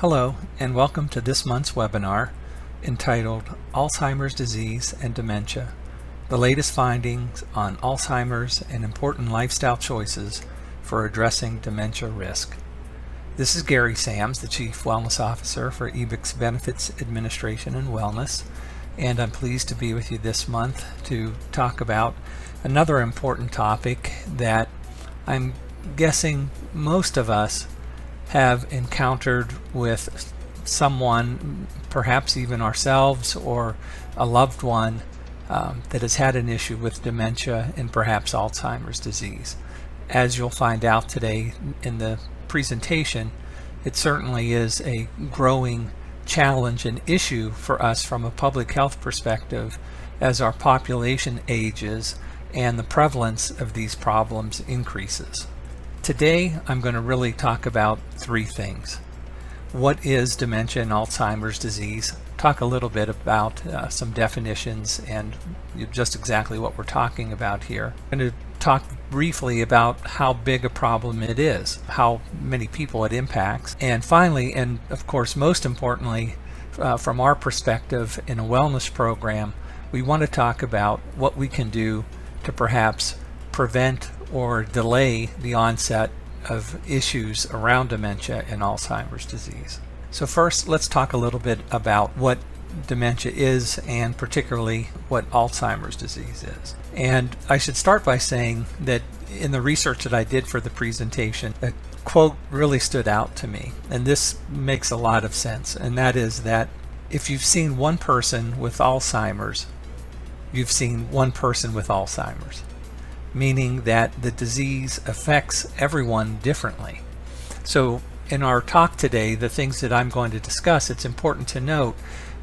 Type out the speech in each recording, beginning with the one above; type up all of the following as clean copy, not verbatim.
Hello, and welcome to this month's webinar entitled Alzheimer's Disease and Dementia, the latest findings on Alzheimer's and important lifestyle choices for addressing dementia risk. This is Gary Sams, the Chief Wellness Officer for Ebix Benefits Administration and Wellness, and I'm pleased to be with you this month to talk about another important topic that I'm guessing most of us have encountered with someone, perhaps even ourselves or a loved one that has had an issue with dementia and perhaps Alzheimer's disease. As you'll find out today in the presentation, it certainly is a growing challenge and issue for us from a public health perspective as our population ages and the prevalence of these problems increases. Today, I'm going to really talk about three things. What is dementia and Alzheimer's disease? Talk a little bit about some definitions and just exactly what we're talking about here. I'm going to talk briefly about how big a problem it is, how many people it impacts, and finally, and of course most importantly, from our perspective in a wellness program, we want to talk about what we can do to perhaps prevent or delay the onset of issues around dementia and Alzheimer's disease. So first, let's talk a little bit about what dementia is and particularly what Alzheimer's disease is. And I should start by saying that in the research that I did for the presentation, a quote really stood out to me, and this makes a lot of sense, and that is that if you've seen one person with Alzheimer's, you've seen one person with Alzheimer's, meaning that the disease affects everyone differently. So in our talk today, the things that I'm going to discuss, it's important to note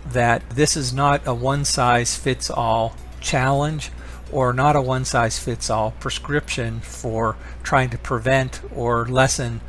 that this is not a one-size-fits-all challenge or not a one-size-fits-all prescription for trying to prevent or lessen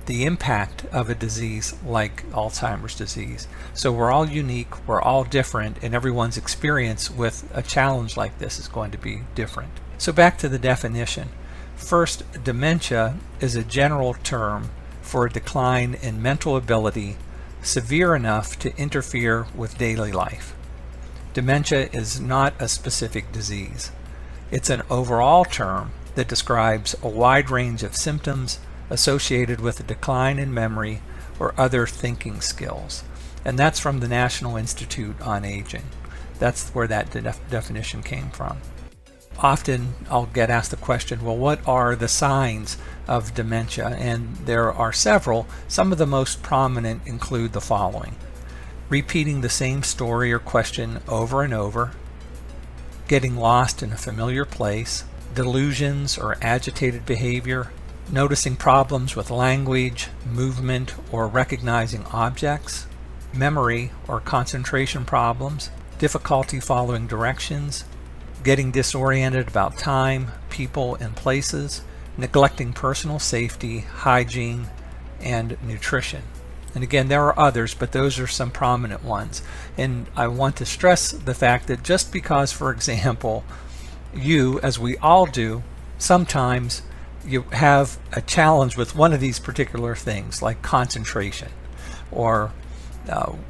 the impact of a disease like Alzheimer's disease. So we're all unique, we're all different, and everyone's experience with a challenge like this is going to be different. So back to the definition. First, dementia is a general term for a decline in mental ability severe enough to interfere with daily life. Dementia is not a specific disease. It's an overall term that describes a wide range of symptoms associated with a decline in memory or other thinking skills. And that's from the National Institute on Aging. That's where that definition came from. Often I'll get asked the question, well, what are the signs of dementia? And there are several. Some of the most prominent include the following: repeating the same story or question over and over, getting lost in a familiar place, delusions or agitated behavior, noticing problems with language, movement, or recognizing objects, memory or concentration problems, difficulty following directions, getting disoriented about time, people, and places, neglecting personal safety, hygiene, and nutrition. And again, there are others, but those are some prominent ones. And I want to stress the fact that just because, for example, you, as we all do, sometimes you have a challenge with one of these particular things, like concentration, or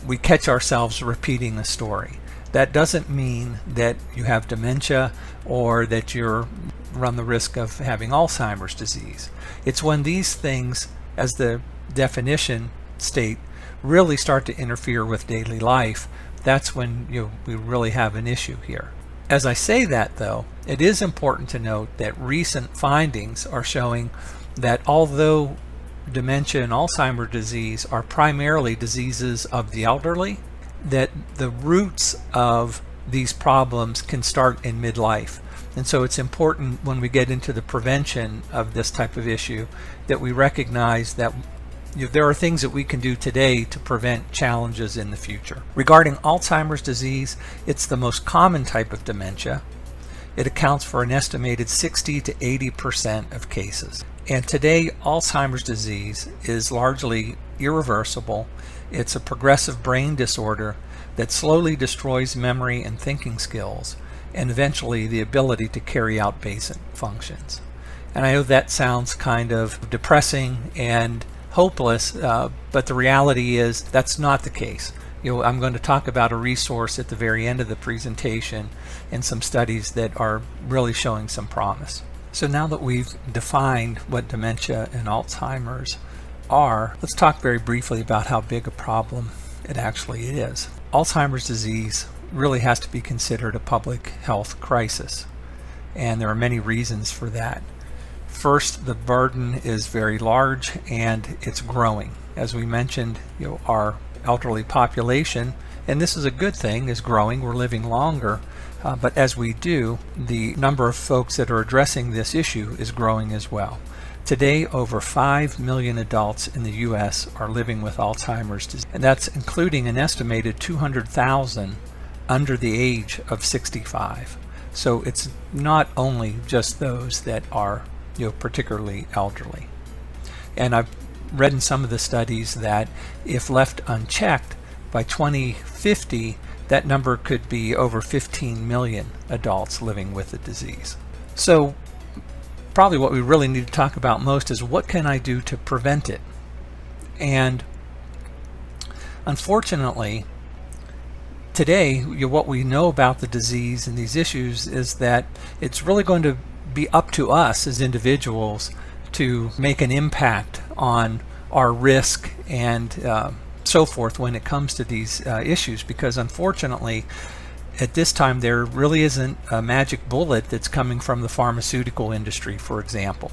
we catch ourselves repeating a story. That doesn't mean that you have dementia or that you run the risk of having Alzheimer's disease. It's when these things, as the definition state, really start to interfere with daily life, that's when we really have an issue here. As I say that, though, it is important to note that recent findings are showing that although dementia and Alzheimer's disease are primarily diseases of the elderly, that the roots of these problems can start in midlife. And so it's important when we get into the prevention of this type of issue that we recognize that there are things that we can do today to prevent challenges in the future. Regarding Alzheimer's disease, it's the most common type of dementia. It accounts for an estimated 60 to 80% of cases. And today, Alzheimer's disease is largely irreversible. It's a progressive brain disorder that slowly destroys memory and thinking skills, and eventually the ability to carry out basic functions. And I know that sounds kind of depressing and hopeless, but the reality is that's not the case. I'm going to talk about a resource at the very end of the presentation and some studies that are really showing some promise. So now that we've defined what dementia and Alzheimer's are, let's talk very briefly about how big a problem it actually is. Alzheimer's disease really has to be considered a public health crisis, and there are many reasons for that. First, the burden is very large and it's growing. As we mentioned, our elderly population, and this is a good thing, is growing. We're living longer, but as we do, the number of folks that are addressing this issue is growing as well. Today, over 5 million adults in the U.S. are living with Alzheimer's disease, and that's including an estimated 200,000 under the age of 65. So it's not only just those that are particularly elderly. And I've read in some of the studies that if left unchecked, by 2050, that number could be over 15 million adults living with the disease. So probably what we really need to talk about most is what can I do to prevent it? And unfortunately, today, what we know about the disease and these issues is that it's really going to be up to us as individuals to make an impact on our risk and so forth when it comes to these issues, because unfortunately at this time there really isn't a magic bullet that's coming from the pharmaceutical industry, for example.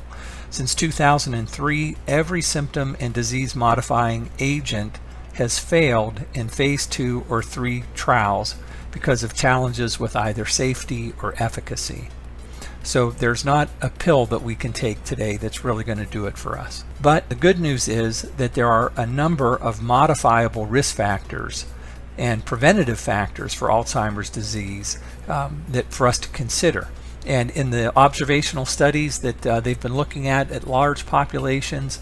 Since 2003, every symptom and disease modifying agent has failed in phase 2 or 3 trials because of challenges with either safety or efficacy. So there's not a pill that we can take today that's really going to do it for us. But the good news is that there are a number of modifiable risk factors and preventative factors for Alzheimer's disease that for us to consider. And in the observational studies that they've been looking at large populations,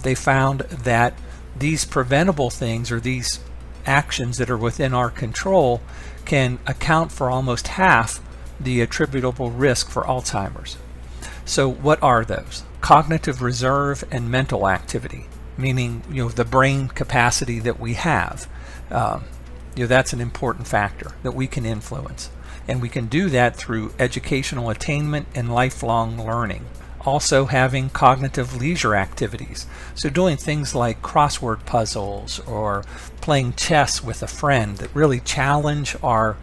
they found that these preventable things, or these actions that are within our control, can account for almost half the attributable risk for Alzheimer's. So what are those? Cognitive reserve and mental activity, meaning the brain capacity that we have. That's an important factor that we can influence, and we can do that through educational attainment and lifelong learning. Also having cognitive leisure activities, so doing things like crossword puzzles or playing chess with a friend that really challenge our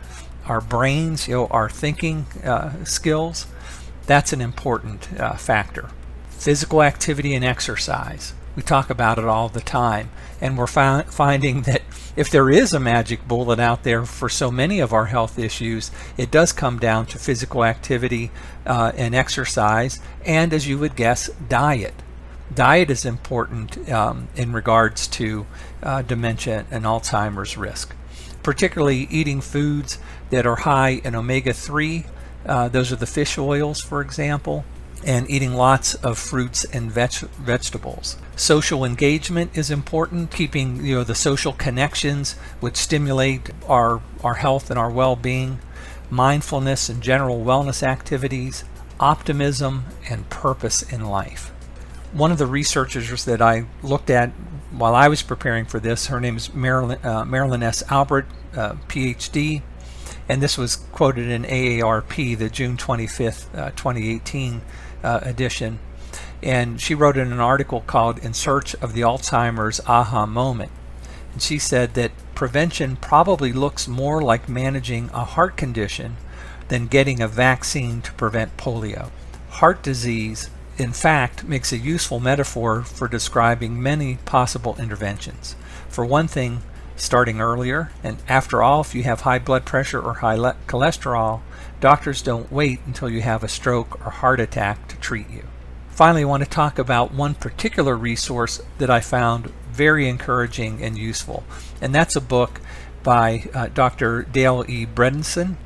brains, our thinking skills. That's an important factor. Physical activity and exercise. We talk about it all the time, and we're finding that if there is a magic bullet out there for so many of our health issues, it does come down to physical activity and exercise, and as you would guess, diet. Diet is important in regards to dementia and Alzheimer's risk, particularly eating foods that are high in omega-3, those are the fish oils, for example, and eating lots of fruits and vegetables. Social engagement is important, keeping the social connections which stimulate our health and our well-being, mindfulness and general wellness activities, optimism, and purpose in life. One of the researchers that I looked at while I was preparing for this, her name is Marilyn S. Albert, PhD, and this was quoted in AARP, the June 25th, 2018 edition. And she wrote in an article called In Search of the Alzheimer's Aha Moment. And she said that prevention probably looks more like managing a heart condition than getting a vaccine to prevent polio. Heart disease, in fact, makes a useful metaphor for describing many possible interventions. For one thing, starting earlier, and after all, if you have high blood pressure or high cholesterol, doctors don't wait until you have a stroke or heart attack to treat you. Finally, I want to talk about one particular resource that I found very encouraging and useful, and that's a book by Dr. Dale E. Bredesen,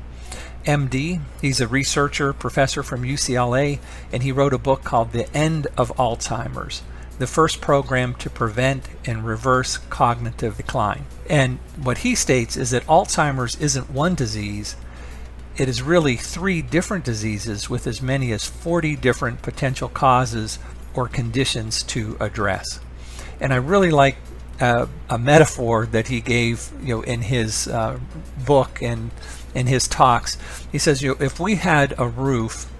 MD. He's a researcher, professor from UCLA, and he wrote a book called The End of Alzheimer's, the first program to prevent and reverse cognitive decline. And what he states is that Alzheimer's isn't one disease, it is really 3 different diseases with as many as 40 different potential causes or conditions to address. And I really like a metaphor that he gave, in his book and in his talks. He says, if we had a roof,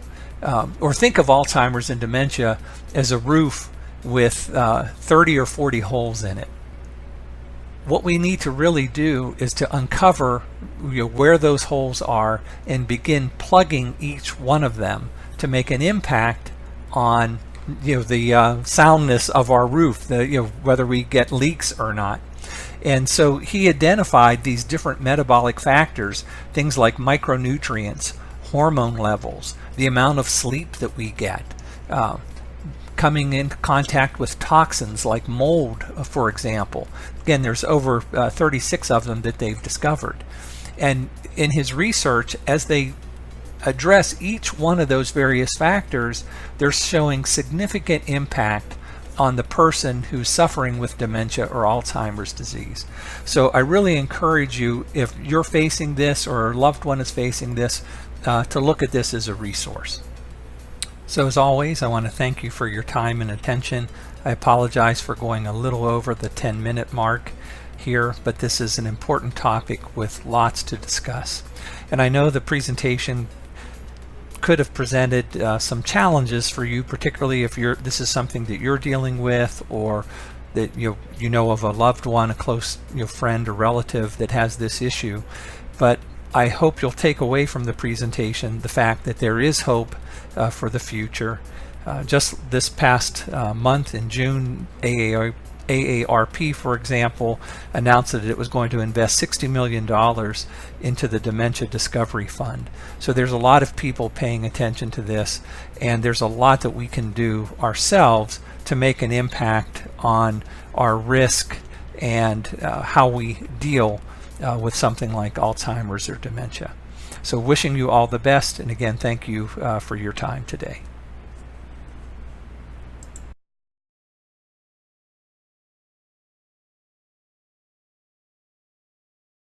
or think of Alzheimer's and dementia as a roof with 30 or 40 holes in it. What we need to really do is to uncover where those holes are and begin plugging each one of them to make an impact on the soundness of our roof, whether we get leaks or not. And so he identified these different metabolic factors, things like micronutrients, hormone levels, the amount of sleep that we get, coming in contact with toxins like mold, for example. Again, there's over 36 of them that they've discovered. And in his research, as they address each one of those various factors, they're showing significant impact on the person who's suffering with dementia or Alzheimer's disease. So I really encourage you, if you're facing this or a loved one is facing this, to look at this as a resource. So as always, I want to thank you for your time and attention. I apologize for going a little over the 10-minute mark here, but this is an important topic with lots to discuss. And I know the presentation could have presented some challenges for you, particularly if this is something that you're dealing with, or that you know of a loved one, a close friend or relative that has this issue. But I hope you'll take away from the presentation the fact that there is hope for the future. Just this past month in June, AARP, for example, announced that it was going to invest $60 million into the Dementia Discovery Fund. So there's a lot of people paying attention to this, and there's a lot that we can do ourselves to make an impact on our risk and how we deal with something like Alzheimer's or dementia. So wishing you all the best, and again, thank you for your time today.